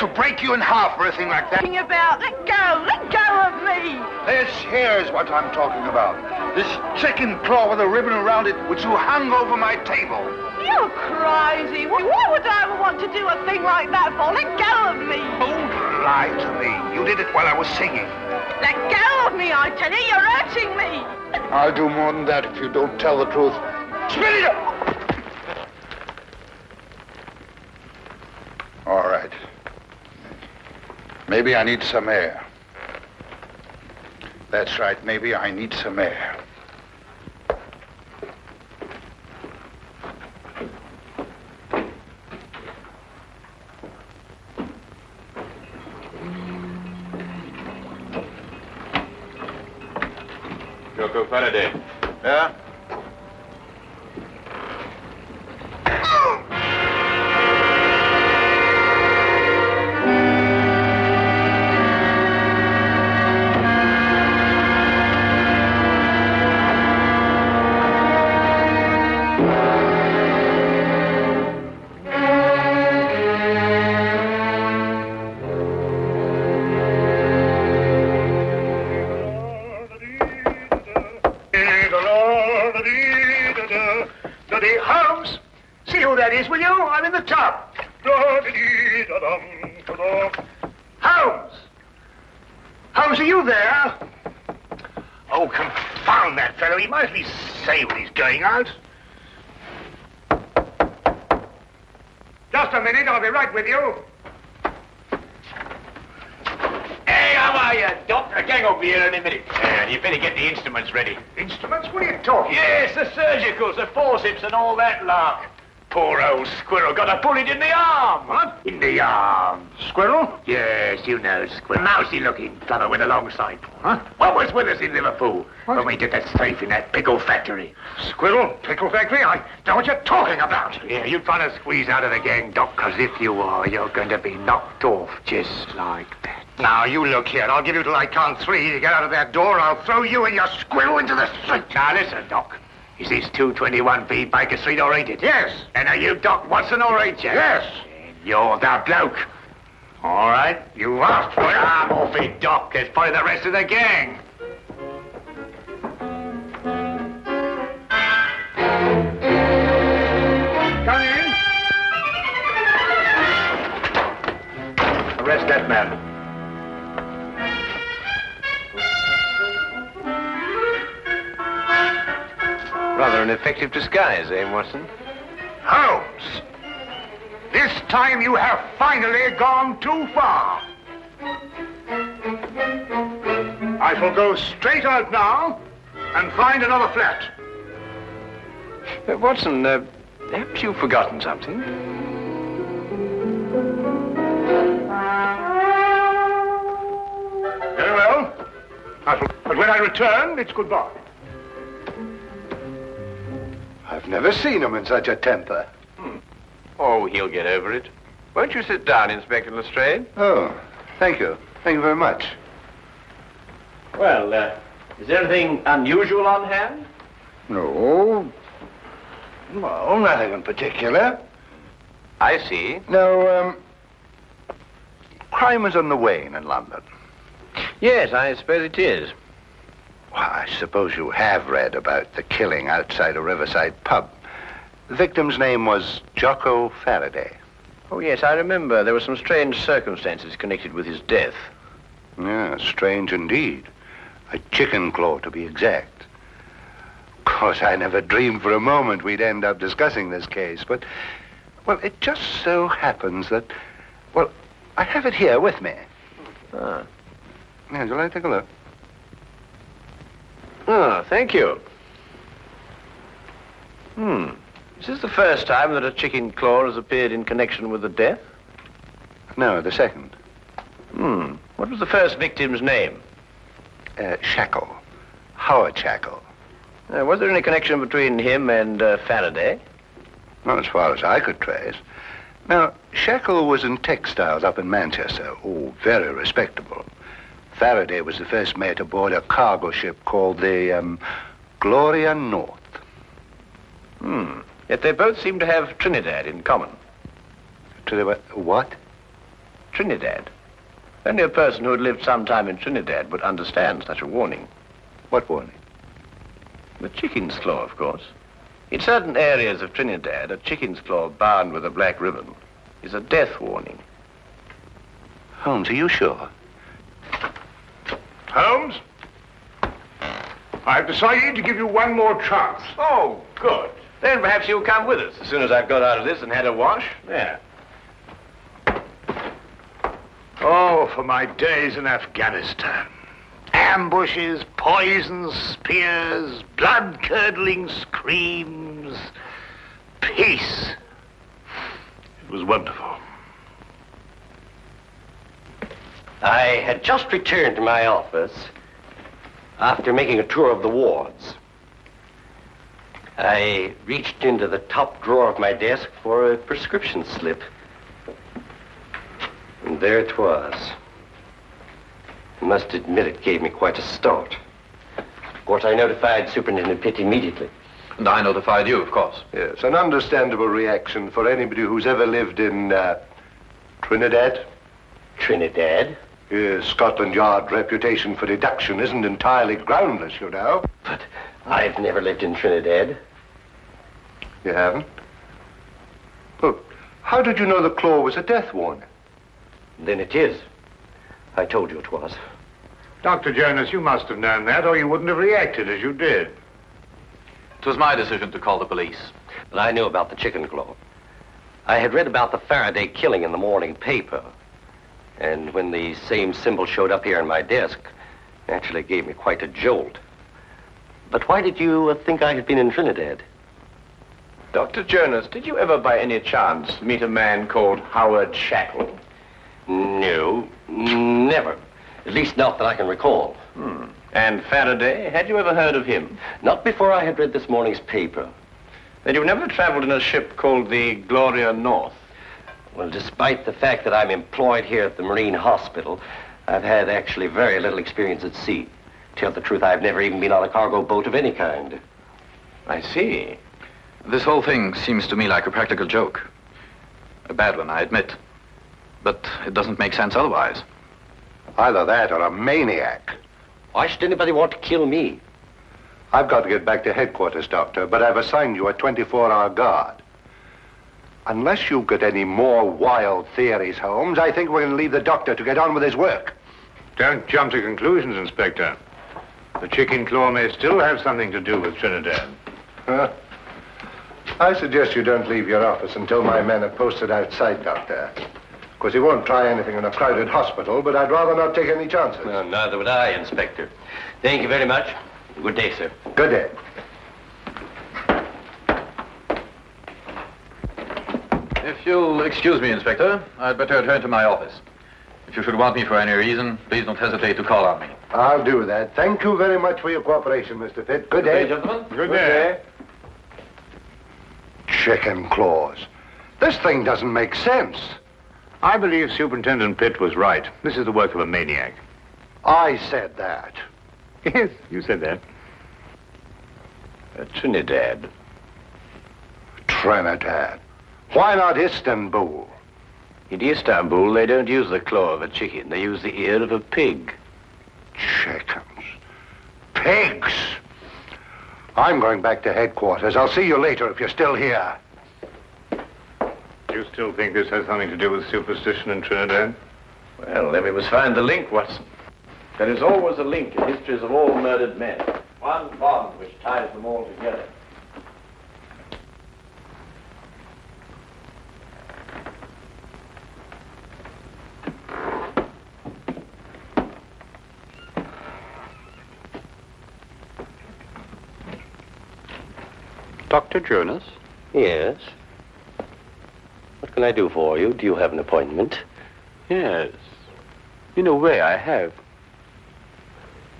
to break you in half or anything like that. Talking about? Let go of me. Here's what I'm talking about. This chicken claw with a ribbon around it, which you hung over my table. You're crazy. Why would I ever want to do a thing like that for? Let go of me. Don't lie to me. You did it while I was singing. Let go of me, I tell you. You're hurting me. I'll do more than that if you don't tell the truth. Spit it up! All right. Maybe I need some air. That's right, maybe I need some air. Dr. Faraday. Yeah? Holmes, see who that is, will you? I'm in the tub. Holmes! Holmes, are you there? Oh, confound that fellow. He might at least say when he's going out. Just a minute, I'll be right with you. Hey, how are you, Doc? A gang will be here in a minute. You better get the instruments ready. Instruments? What are you talking Yes, the surgicals, the forceps and all that lark. Poor old squirrel got a bullet in the arm. What? In the arm. Squirrel? Yes, you know, squirrel. Mousy-looking fellow went alongside. Huh? What was with us in Liverpool when we did that safe in that pickle factory? Squirrel? Pickle factory? I know what you're talking about. Yeah, you're trying to squeeze out of the gang, Doc, because if you are, you're going to be knocked off just like that. Now, you look here. I'll give you till I count 3 to get out of that door. I'll throw you and your squirrel into the street. Now, listen, Doc. Is this 221B Baker Street or ain't it? Yes. And are you Doc Watson or ain't you? Yes. And you're the bloke. All right. You asked for it. I'm off it, Doc. There's probably the rest of the gang. Come in. Arrest that man. Rather an effective disguise, eh, Watson? Holmes, this time you have finally gone too far. I shall go straight out now and find another flat. Watson, haven't you forgotten something? Very well. But when I return, it's goodbye. I've never seen him in such a temper. Oh, he'll get over it. Won't you sit down, Inspector Lestrade? Oh, thank you. Thank you very much. Well, is there anything unusual on hand? No. Well, nothing in particular. I see. No, crime is on the wane in London. Yes, I suppose it is. Well, I suppose you have read about the killing outside a riverside pub. The victim's name was Jocko Faraday. Oh, yes, I remember. There were some strange circumstances connected with his death. Yeah, strange indeed. A chicken claw, to be exact. Of course, I never dreamed for a moment we'd end up discussing this case, but, well, it just so happens that, well, I have it here with me. Ah. Yeah, would you like to take a look? Oh, thank you. Is this the first time that a chicken claw has appeared in connection with the death? No, the second. What was the first victim's name? Shackle. Howard Shackle. Was there any connection between him and Faraday? Not as far as I could trace. Now, Shackle was in textiles up in Manchester. Oh, very respectable. Faraday was the first mate aboard a cargo ship called the, Gloria North. Yet they both seem to have Trinidad in common. What? Trinidad. Only a person who had lived some time in Trinidad would understand such a warning. What warning? The chicken's claw, of course. In certain areas of Trinidad, a chicken's claw bound with a black ribbon is a death warning. Holmes, are you sure? Holmes? I've decided to give you one more chance. Oh, good. Then perhaps you'll come with us as soon as I've got out of this and had a wash. There. Oh, for my days in Afghanistan. Ambushes, poisons, spears, blood-curdling screams. Peace. It was wonderful. I had just returned to my office after making a tour of the wards. I reached into the top drawer of my desk for a prescription slip. And there it was. I must admit it gave me quite a start. Of course, I notified Superintendent Pitt immediately. And I notified you, of course. Yes, an understandable reaction for anybody who's ever lived in Trinidad. Trinidad? Yes, Scotland Yard's reputation for deduction isn't entirely groundless, you know. But I've never lived in Trinidad. You haven't? Well, how did you know the claw was a death warning? Then it is. I told you it was. Dr. Jonas, you must have known that, or you wouldn't have reacted as you did. It was my decision to call the police. But I knew about the chicken claw. I had read about the Faraday killing in the morning paper. And when the same symbol showed up here on my desk, it actually gave me quite a jolt. But why did you think I had been in Trinidad? Dr. Jonas, did you ever by any chance meet a man called Howard Shackle? No, never. At least not that I can recall. And Faraday, had you ever heard of him? Not before I had read this morning's paper. Then you've never traveled in a ship called the Gloria North? Well, despite the fact that I'm employed here at the Marine Hospital, I've had actually very little experience at sea. To tell the truth, I've never even been on a cargo boat of any kind. I see. This whole thing seems to me like a practical joke. A bad one, I admit. But it doesn't make sense otherwise. Either that or a maniac. Why should anybody want to kill me? I've got to get back to headquarters, Doctor, but I've assigned you a 24-hour guard. Unless you've got any more wild theories, Holmes, I think we're going to leave the doctor to get on with his work. Don't jump to conclusions, Inspector. The chicken claw may still have something to do with Trinidad. I suggest you don't leave your office until my men are posted outside, Doctor. Of course, he won't try anything in a crowded hospital, but I'd rather not take any chances. Well, neither would I, Inspector. Thank you very much. Good day, sir. Good day. If you'll excuse me, Inspector, I'd better return to my office. If you should want me for any reason, please don't hesitate to call on me. I'll do that. Thank you very much for your cooperation, Mr. Pitt. Good day. Gentlemen. Good day. Chicken claws. This thing doesn't make sense. I believe Superintendent Pitt was right. This is the work of a maniac. I said that. Yes, you said that. Trinidad. Trinidad. Why not Istanbul? In Istanbul, they don't use the claw of a chicken. They use the ear of a pig. Chickens. Pigs. I'm going back to headquarters. I'll see you later if you're still here. You still think this has something to do with superstition in Trinidad? Well, then we must find the link, Watson. There is always a link in histories of all murdered men. One bond which ties them all together. Dr. Jonas? Yes. What can I do for you? Do you have an appointment? Yes. In a way, I have.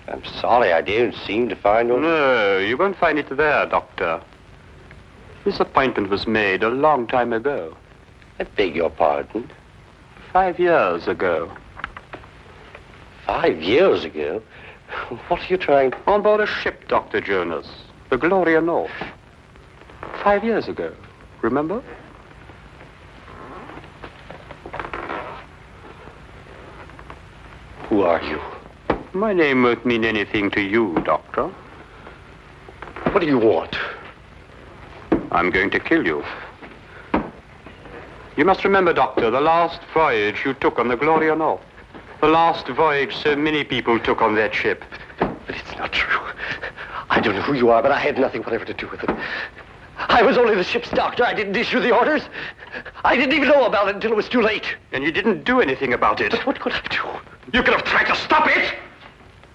I'm sorry, I didn't seem to find one. No, you won't find it there, Doctor. This appointment was made a long time ago. I beg your pardon. 5 years ago. 5 years ago? What are you trying... On board a ship, Dr. Jonas. The Gloria North. 5 years ago. Remember? Who are you? My name won't mean anything to you, Doctor. What do you want? I'm going to kill you. You must remember, Doctor, the last voyage you took on the Gloria North. The last voyage so many people took on that ship. But it's not true. I don't know who you are, but I had nothing whatever to do with it. I was only the ship's doctor. I didn't issue the orders. I didn't even know about it until it was too late. And you didn't do anything about it. But what could I do? You could have tried to stop it.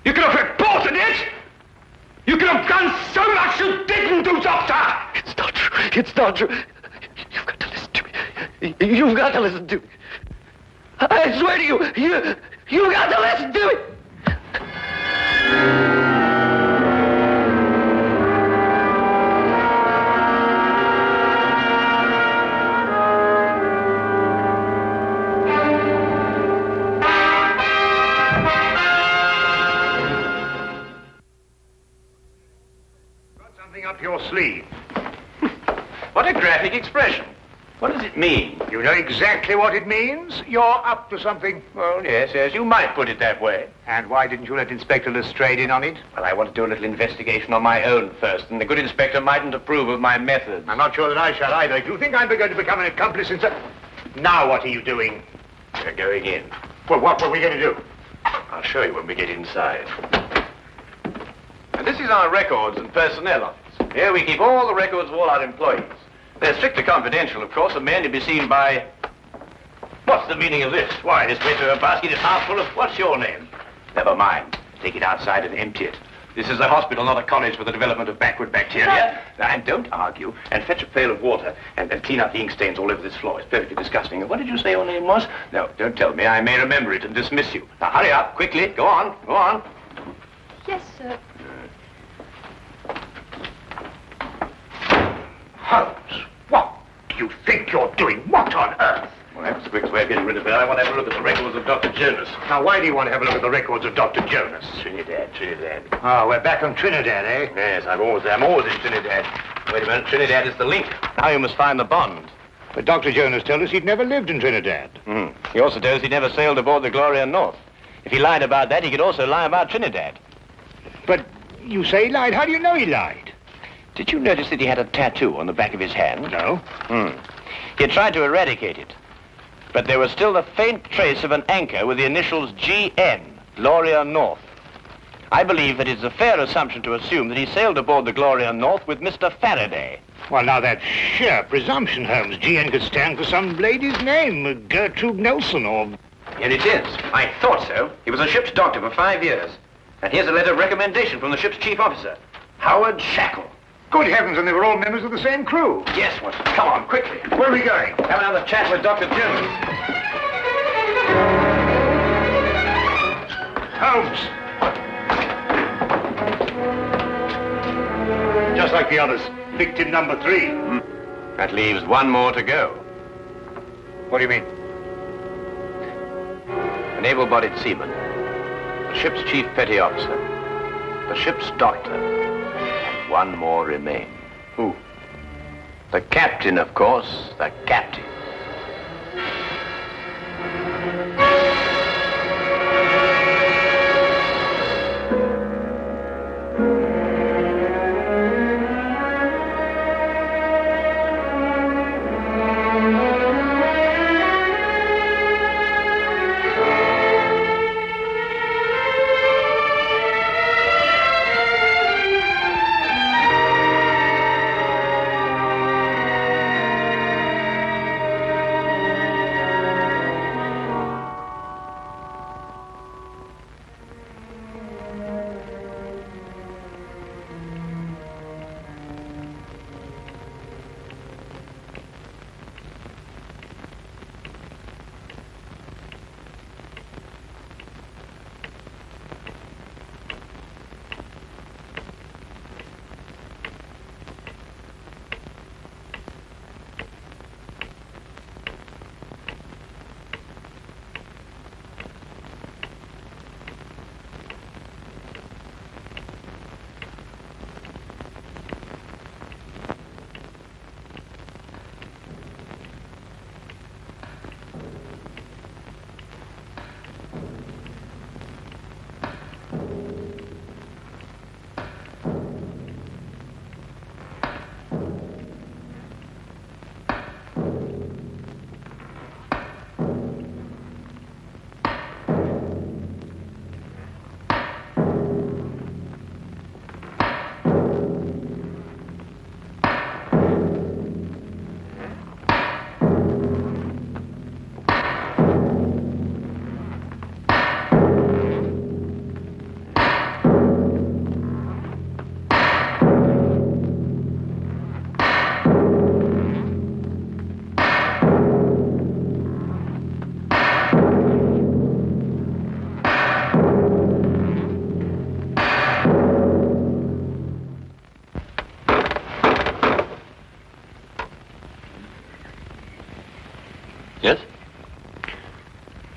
You could have reported it. You could have done so much you didn't do, Doctor. It's not true. It's not true. You've got to listen to me. You've got to listen to me. I swear to you, you've got to listen to me. Up your sleeve. What a graphic expression. What does it mean? You know exactly what it means. You're up to something. Well, yes, you might put it that way. And why didn't you let Inspector Lestrade in on it? Well, I want to do a little investigation on my own first, and the good inspector mightn't approve of my methods. I'm not sure that I shall either. If you think I'm going to become an accomplice in Now what are you doing? We're going in. Well, what were we going to do? I'll show you when we get inside. And this is our records and personnel office. Here we keep all the records of all our employees. They're strictly confidential, of course, and may only be seen by... What's the meaning of this? Why, this paper basket is half full of... What's your name? Never mind. Take it outside and empty it. This is a hospital, not a college for the development of backward bacteria. Now, and don't argue, and fetch a pail of water, and clean out the ink stains all over this floor. It's perfectly disgusting. And what did you say your name was? No, don't tell me. I may remember it and dismiss you. Now, hurry up, quickly. Go on, go on. Yes, sir. Holmes, what do you think you're doing? What on earth? Well, that's the quickest way of getting rid of her. I want to have a look at the records of Dr. Jonas. Now, why do you want to have a look at the records of Dr. Jonas? Trinidad. Oh, we're back on Trinidad, eh? Yes, I'm always in Trinidad. Wait a minute, Trinidad is the link. Now you must find the bond. But Dr. Jonas told us he'd never lived in Trinidad. He also told us he never sailed aboard the Gloria North. If he lied about that, he could also lie about Trinidad. But you say he lied. How do you know he lied? Did you notice that he had a tattoo on the back of his hand? No. He had tried to eradicate it. But there was still the faint trace of an anchor with the initials GN, Gloria North. I believe that it's a fair assumption to assume that he sailed aboard the Gloria North with Mr. Faraday. Well, now, that's sheer presumption, Holmes. GN could stand for some lady's name, Gertrude Nelson, or... Here it is. I thought so. He was a ship's doctor for 5 years. And here's a letter of recommendation from the ship's chief officer, Howard Shackle. Good heavens, and they were all members of the same crew. Yes, Watson. Come on, quickly. Where are we going? Have another chat with Dr. Jones. Holmes! Just like the others. Victim number 3. That leaves one more to go. What do you mean? An able-bodied seaman, the ship's chief petty officer, the ship's doctor, and one more remain. Who? The captain, of course, the captain.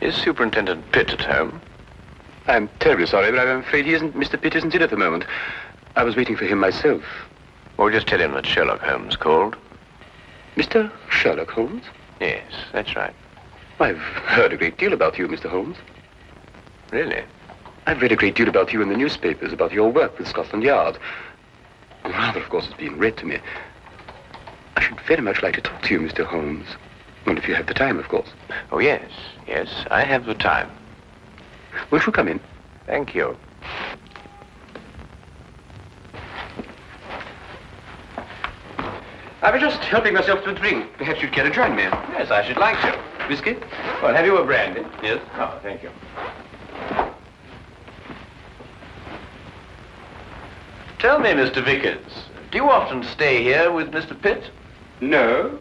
Is Superintendent Pitt at home? I'm terribly sorry, but I'm afraid Mr. Pitt isn't in at the moment. I was waiting for him myself. Well, just tell him that Sherlock Holmes called. Mr. Sherlock Holmes? Yes, that's right. I've heard a great deal about you, Mr. Holmes. Really? I've read a great deal about you in the newspapers, about your work with Scotland Yard. Rather, of course, it's being read to me. I should very much like to talk to you, Mr. Holmes. And if you have the time, of course. Oh, yes. Yes, I have the time. Won't you come in? Thank you. I was just helping myself to a drink. Perhaps you'd care to join me. Yes, I should like to. Whiskey? Well, have you a brandy? Yes. Oh, thank you. Tell me, Mr. Vickers, do you often stay here with Mr. Pitt? No,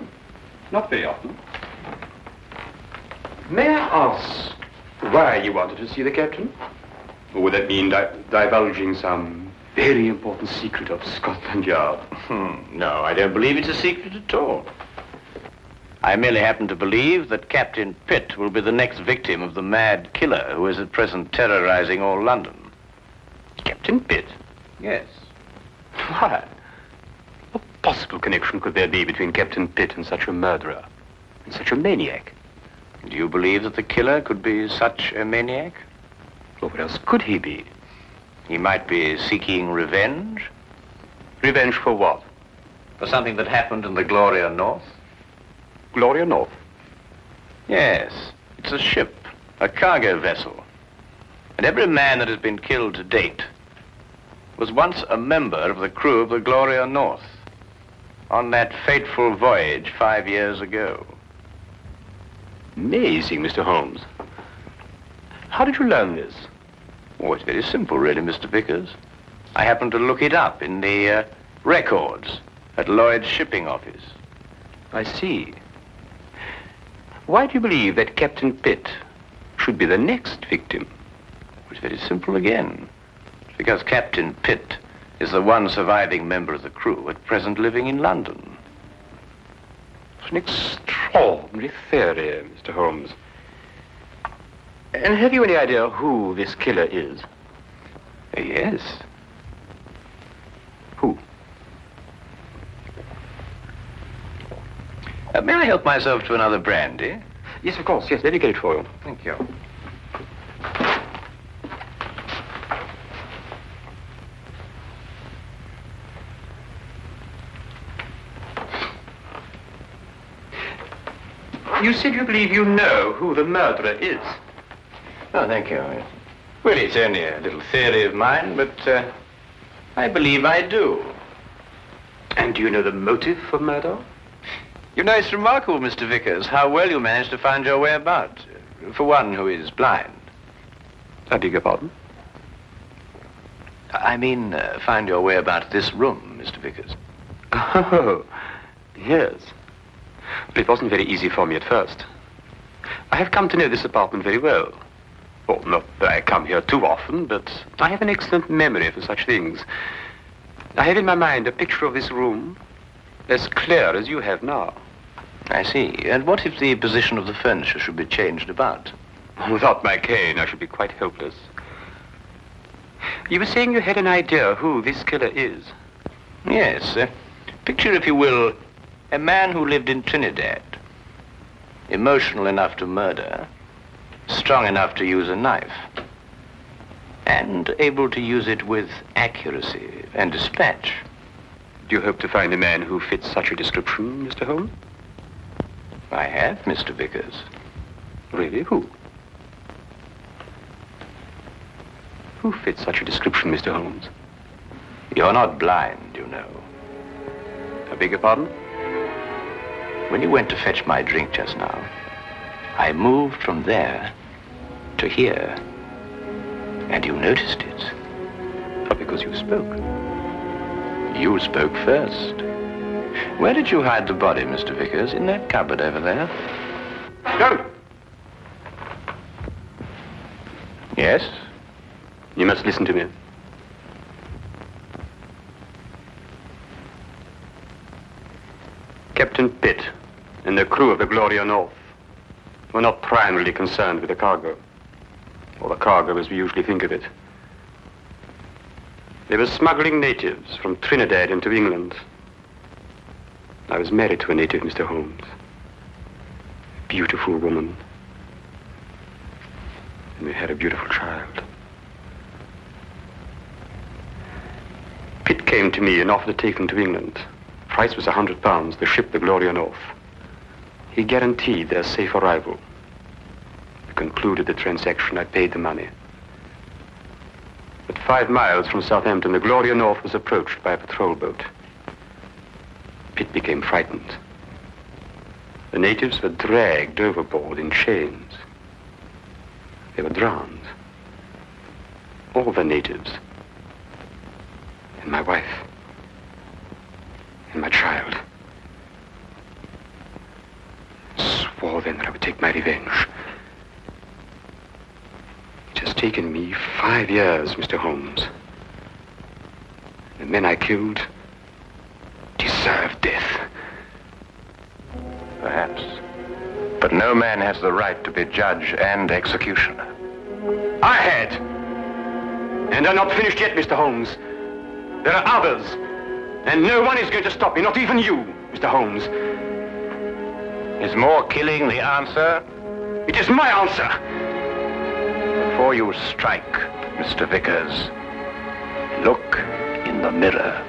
not very often. May I ask why you wanted to see the captain? Or would that mean divulging some very important secret of Scotland Yard? No, I don't believe it's a secret at all. I merely happen to believe that Captain Pitt will be the next victim of the mad killer who is at present terrorizing all London. Captain Pitt? Yes. Why? What possible connection could there be between Captain Pitt and such a murderer? And such a maniac? Do you believe that the killer could be such a maniac? Well, what else could he be? He might be seeking revenge. Revenge for what? For something that happened in the Gloria North. Gloria North? Yes. It's a ship, a cargo vessel. And every man that has been killed to date was once a member of the crew of the Gloria North on that fateful voyage 5 years ago. Amazing, Mr. Holmes. How did you learn this? Oh, it's very simple, really, Mr. Vickers. I happened to look it up in the records at Lloyd's shipping office. I see. Why do you believe that Captain Pitt should be the next victim? It's very simple again. It's because Captain Pitt is the one surviving member of the crew at present living in London. It's an extraordinary theory, Mr. Holmes. And have you any idea who this killer is? Yes. Who? May I help myself to another brandy? Yes, of course. Yes, let me get it for you. Thank you. You said you believe you know who the murderer is. Oh, thank you. Well, it's only a little theory of mine, but I believe I do. And do you know the motive for murder? You know, it's remarkable, Mr. Vickers, how well you managed to find your way about, for one who is blind. I beg your pardon? I mean, find your way about this room, Mr. Vickers. Oh, yes. But it wasn't very easy for me at first. I have come to know this apartment very well. Well, not that I come here too often, but I have an excellent memory for such things. I have in my mind a picture of this room as clear as you have now. I see. And what if the position of the furniture should be changed about? Without my cane, I should be quite helpless. You were saying you had an idea who this killer is? Yes. Picture, if you will, a man who lived in Trinidad. Emotional enough to murder, strong enough to use a knife, and able to use it with accuracy and dispatch. Do you hope to find a man who fits such a description, Mr. Holmes? I have, Mr. Vickers. Really? Who? Who fits such a description, Mr. Holmes? You're not blind, you know. I beg your pardon? When you went to fetch my drink just now, I moved from there to here, and you noticed it. Oh, because you spoke. You spoke first. Where did you hide the body, Mr. Vickers? In that cupboard over there? Don't! Yes? You must listen to me. Captain Pitt and the crew of the Gloria North were not primarily concerned with the cargo, or the cargo as we usually think of it. They were smuggling natives from Trinidad into England. I was married to a native, Mr. Holmes. A beautiful woman. And we had a beautiful child. Pitt came to me and offered to take them to England. Price was £100, the ship the Gloria North. He guaranteed their safe arrival. We concluded the transaction. I paid the money. But 5 miles from Southampton, the Gloria North was approached by a patrol boat. Pitt became frightened. The natives were dragged overboard in chains. They were drowned. All the natives. And my wife. And my child. Swore then that I would take my revenge. It has taken me 5 years, Mr. Holmes. The men I killed deserved death. Perhaps. But no man has the right to be judge and executioner. I had. And I'm not finished yet, Mr. Holmes. There are others. And no one is going to stop me, not even you, Mr. Holmes. Is more killing the answer? It is my answer. Before you strike, Mr. Vickers, look in the mirror.